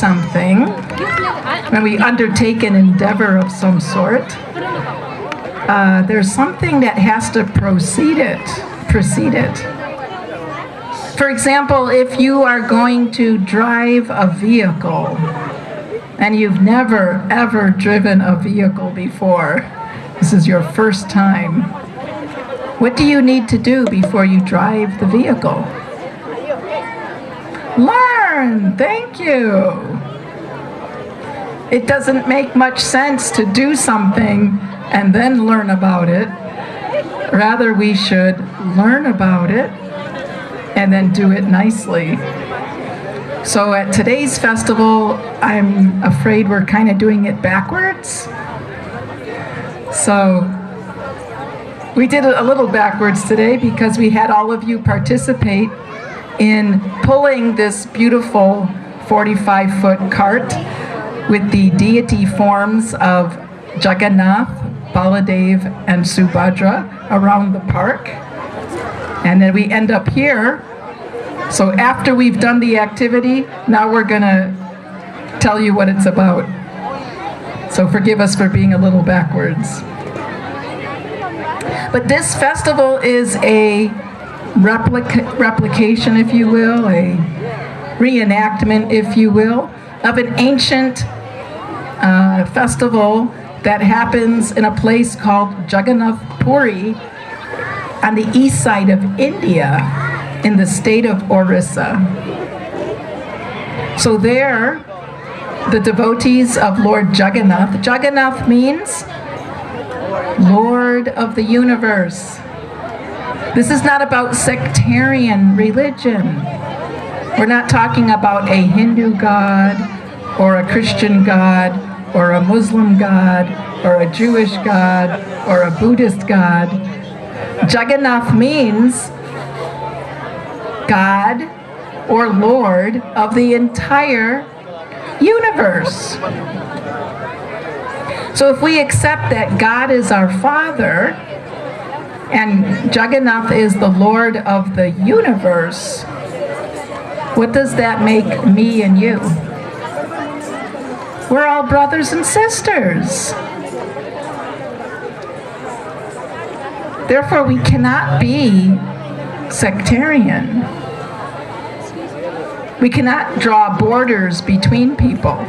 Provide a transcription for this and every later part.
something, when we undertake an endeavor of some sort, there's something that has to precede it. For example, if you are going to drive a vehicle and you've never ever driven a vehicle before, this is your first time, what do you need to do before you drive the vehicle? Learn! Thank you! It doesn't make much sense to do something and then learn about it. Rather, we should learn about it and then do it nicely. So at today's festival, I'm afraid we're kind of doing it backwards. So we did it a little backwards today because we had all of you participate in pulling this beautiful 45-foot cart with the deity forms of Jagannath, Baladev, and Subhadra around the park. And then we end up here. So after we've done the activity, now we're gonna tell you what it's about. So forgive us for being a little backwards. But this festival is a replication, if you will, a reenactment, if you will, of an ancient festival that happens in a place called Jagannath Puri on the east side of India in the state of Orissa. So there, the devotees of Lord Jagannath, Jagannath means Lord of the universe. This is not about sectarian religion. We're not talking about a Hindu god or a Christian god or a Muslim god or a Jewish god or a Buddhist god. Jagannath means God or Lord of the entire universe. So if we accept that God is our Father and Jagannath is the Lord of the universe, what does that make me and you? We're all brothers and sisters. Therefore, we cannot be sectarian. We cannot draw borders between people.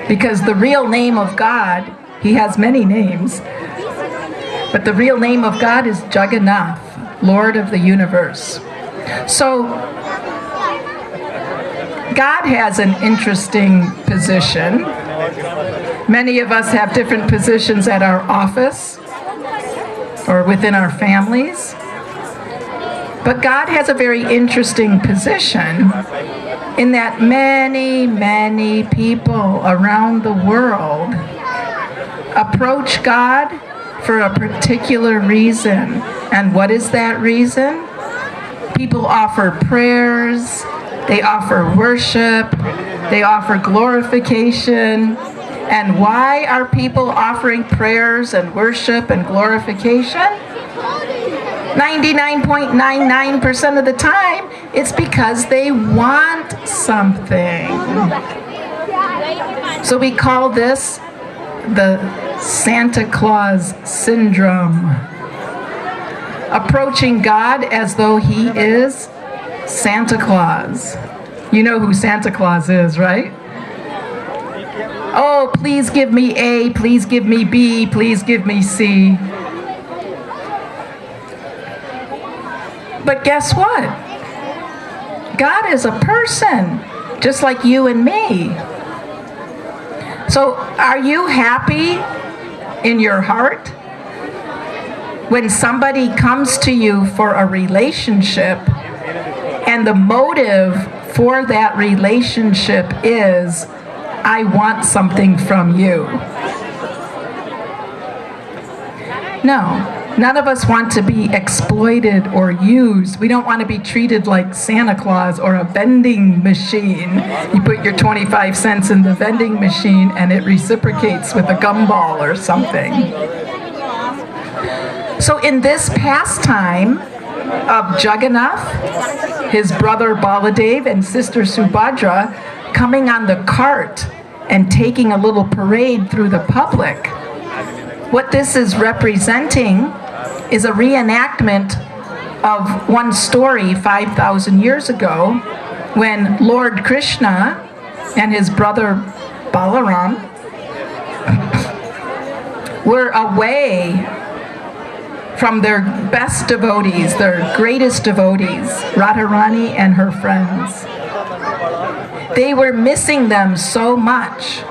Because the real name of God, he has many names, but the real name of God is Jagannath, Lord of the universe. So, God has an interesting position. Many of us have different positions at our office or within our families. But God has a very interesting position in that many, many people around the world approach God for a particular reason. And what is that reason? People offer prayers, they offer worship, they offer glorification. And why are people offering prayers and worship and glorification? 99.99% of the time, it's because they want something. So we call this the Santa Claus syndrome. Approaching God as though he is Santa Claus. You know who Santa Claus is, right? Oh, please give me A, please give me B, please give me C. But guess what? God is a person, just like you and me. So are you happy in your heart when somebody comes to you for a relationship and the motive for that relationship is, I want something from you? No. None of us want to be exploited or used. We don't want to be treated like Santa Claus or a vending machine. You put your 25 cents in the vending machine and it reciprocates with a gumball or something. So in this pastime, of Jagannath, his brother Baladev, and sister Subhadra coming on the cart and taking a little parade through the public. What this is representing is a reenactment of one story 5,000 years ago when Lord Krishna and his brother Balaram were away from their best devotees, their greatest devotees, Radharani and her friends. They were missing them so much.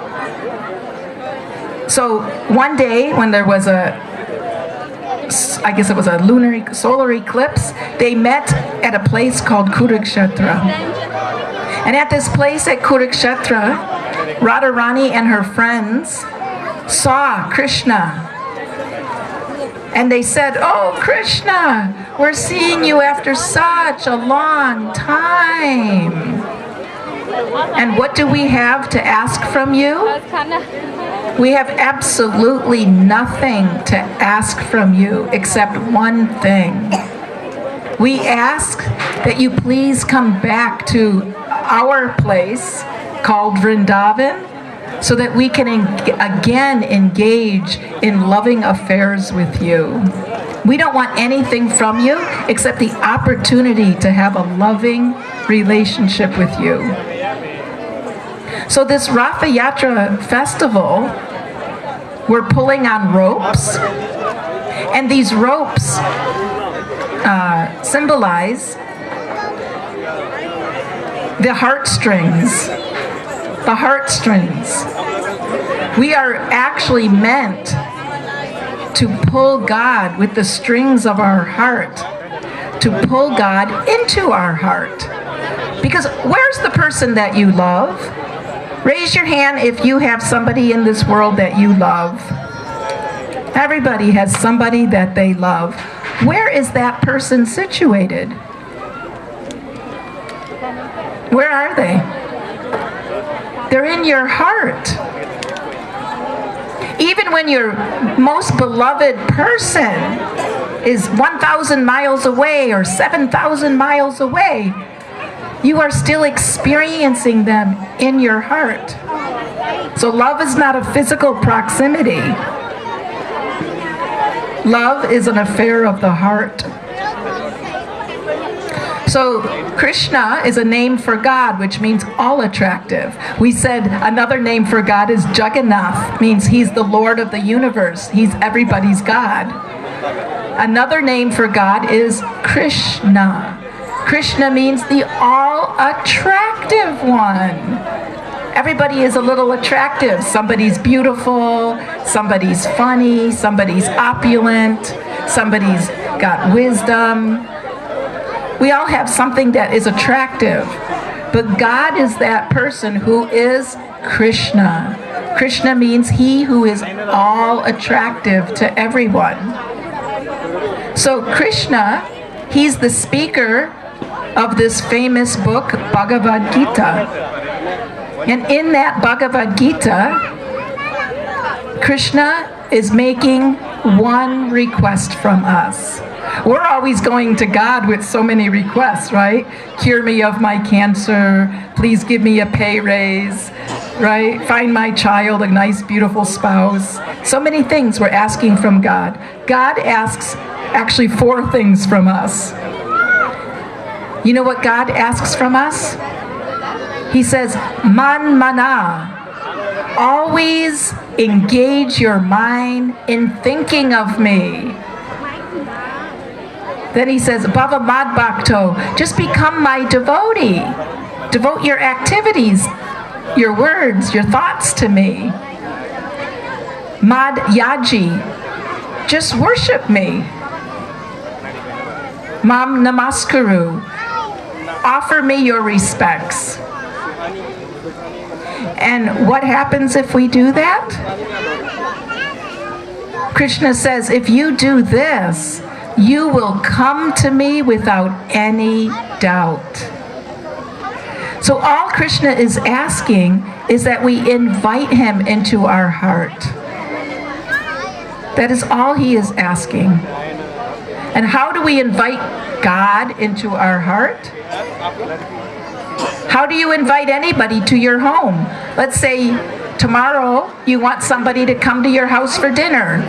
So one day when there was I guess it was a solar eclipse, they met at a place called Kurukshetra. And at this place at Kurukshetra, Radharani and her friends saw Krishna. And they said, "Oh, Krishna, we're seeing you after such a long time. And what do we have to ask from you? We have absolutely nothing to ask from you except one thing. We ask that you please come back to our place called Vrindavan so that we can again engage in loving affairs with you. We don't want anything from you except the opportunity to have a loving relationship with you." So this Ratha Yatra festival, we're pulling on ropes, and these ropes symbolize the heartstrings. The heartstrings. We are actually meant to pull God with the strings of our heart, to pull God into our heart. Because where's the person that you love? Raise your hand if you have somebody in this world that you love. Everybody has somebody that they love. Where is that person situated? Where are they? They're in your heart. Even when your most beloved person is 1,000 miles away or 7,000 miles away, you are still experiencing them in your heart. So love is not a physical proximity. Love is an affair of the heart. So Krishna is a name for God, which means all attractive. We said another name for God is Jagannath, means he's the Lord of the universe. He's everybody's God. Another name for God is Krishna. Krishna means the all-attractive one. Everybody is a little attractive. Somebody's beautiful, somebody's funny, somebody's opulent, somebody's got wisdom. We all have something that is attractive. But God is that person who is Krishna. Krishna means he who is all attractive to everyone. So Krishna, he's the speaker of this famous book, Bhagavad Gita. And in that Bhagavad Gita, Krishna is making one request from us. We're always going to God with so many requests, right? Cure me of my cancer, please give me a pay raise, right? Find my child a nice, beautiful spouse. So many things we're asking from God. God asks actually 4 things from us. You know what God asks from us? He says, man mana. Always engage your mind in thinking of me. Then he says, Bhava Mad Bhakto, just become my devotee. Devote your activities, your words, your thoughts to me. Mad Yaji, just worship me. Mam Namaskaru, offer me your respects. And what happens if we do that? Krishna says, if you do this, you will come to me without any doubt. So all Krishna is asking is that we invite him into our heart. That is all he is asking. And how do we invite God into our heart? How do you invite anybody to your home? Let's say tomorrow you want somebody to come to your house for dinner.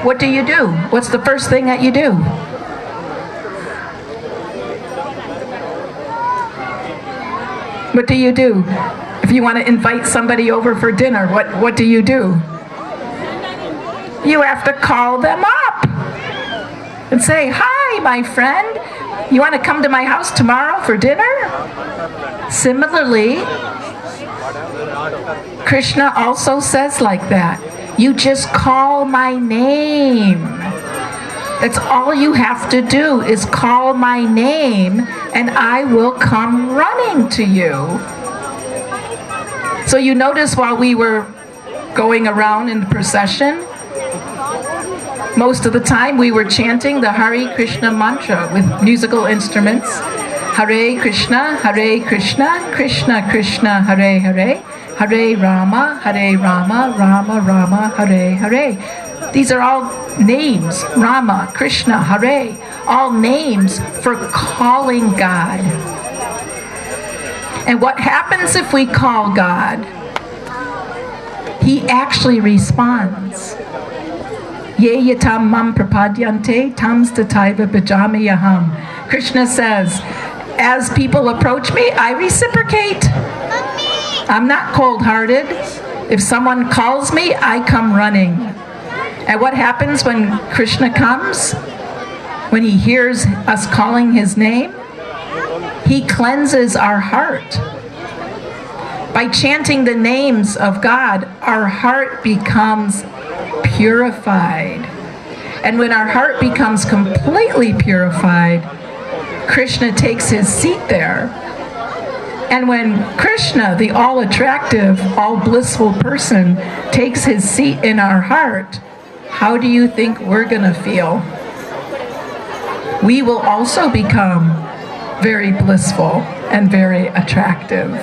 What do? What's the first thing that you do? What do you do? If you want to invite somebody over for dinner, what do? You have to call them up and say, "Hi, my friend. You want to come to my house tomorrow for dinner?" Similarly, Krishna also says like that. You just call my name. That's all you have to do is call my name and I will come running to you. So you notice while we were going around in the procession, most of the time we were chanting the Hare Krishna mantra with musical instruments. Hare Krishna, Krishna Krishna, Hare Hare, Hare Rama, Rama Rama, Hare Hare. These are all names, Rama, Krishna, Hare, all names for calling God. And what happens if we call God? He actually responds. Ye yatam mam prapadyante tams tataiva bhajamayaham. Krishna says, as people approach me, I reciprocate. I'm not cold-hearted. If someone calls me, I come running. And what happens when Krishna comes? When he hears us calling his name, he cleanses our heart. By chanting the names of God, our heart becomes purified. And when our heart becomes completely purified, Krishna takes his seat there. And when Krishna, the all-attractive, all-blissful person, takes his seat in our heart, how do you think we're going to feel? We will also become very blissful and very attractive.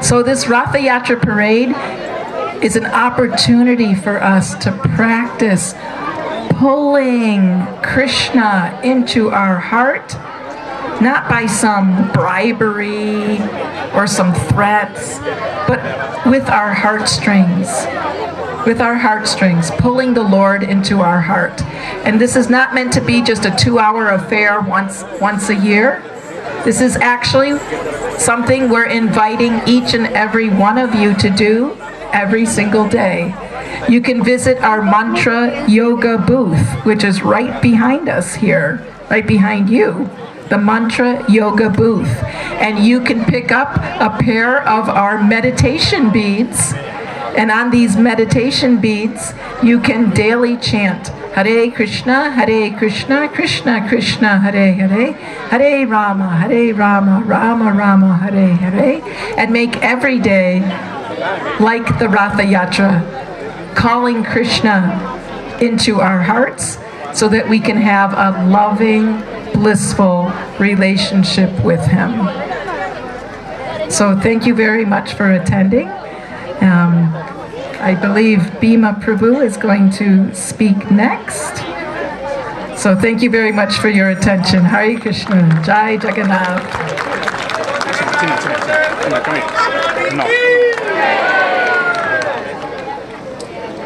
So this Ratha Yatra parade is an opportunity for us to practice pulling Krishna into our heart, not by some bribery or some threats, but with our heartstrings. With our heartstrings, pulling the Lord into our heart. And this is not meant to be just a 2-hour affair once a year. This is actually something we're inviting each and every one of you to do every single day. You can visit our mantra yoga booth, which is right behind us here, right behind you. The mantra yoga booth. And you can pick up a pair of our meditation beads. And on these meditation beads, you can daily chant Hare Krishna, Krishna Krishna, Hare Hare, Hare Rama, Rama Rama, Hare Hare, and make every day like the Ratha Yatra, calling Krishna into our hearts so that we can have a loving, blissful relationship with him. So thank you very much for attending. I believe Bhima Prabhu is going to speak next. So thank you very much for your attention. Hare Krishna. Jai Jagannath.